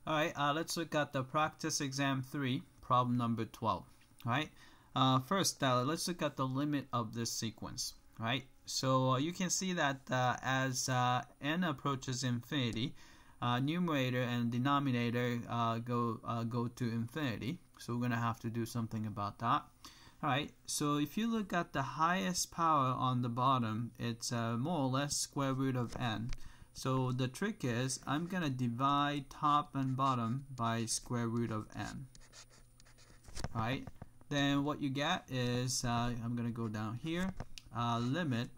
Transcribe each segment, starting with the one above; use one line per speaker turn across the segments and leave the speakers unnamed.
Alright, let's look at the practice exam 3, problem number 12. Alright, first let's look at the limit of this sequence. Right, so you can see that as n approaches infinity, numerator and denominator go to infinity. So we're gonna have to do something about that. Alright, so if you look at the highest power on the bottom, it's more or less square root of n. So the trick is I'm gonna divide top and bottom by square root of n. Alright, then what you get is I'm gonna go down here, limit.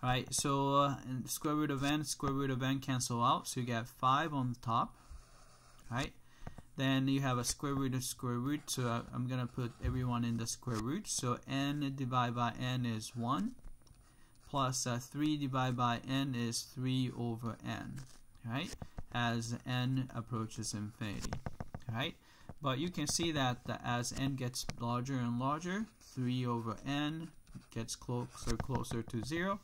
Alright, so square root of n cancel out, so you get 5 on the top. Alright, then you have a square root of square root, so I'm gonna put everyone in the square root. So n divided by n is 1, plus 3 divided by n is 3 over n, right? As n approaches infinity, right? But you can see that as n gets larger and larger, 3 over n gets closer to 0.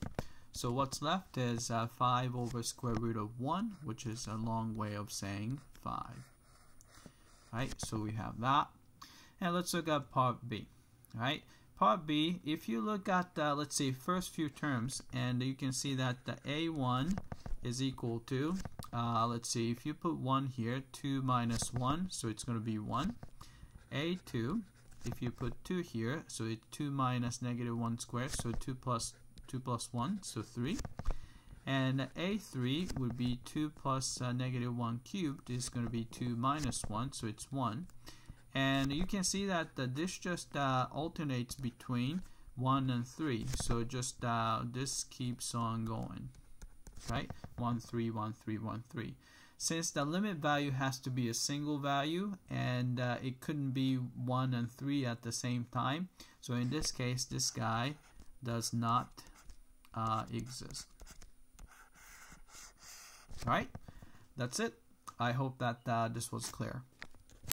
So what's left is 5 over square root of 1, which is a long way of saying 5. Right? So we have that. And let's look at part B. Right? Part B, if you look at, let's say, first few terms, and you can see that the A1 is equal to, let's see, if you put 1 here, 2 minus 1, so it's going to be 1. A2, if you put 2 here, so it's 2 minus negative 1 squared, so 2 plus 1, so 3. And A3 would be 2 plus negative 1 cubed is going to be 2 minus 1, so it's 1. And you can see that this just alternates between 1 and 3. So just this keeps on going, right? 1, 3, 1, 3, 1, 3. Since the limit value has to be a single value and it couldn't be 1 and 3 at the same time, so in this case, this guy does not exist. Alright, that's it. I hope that this was clear.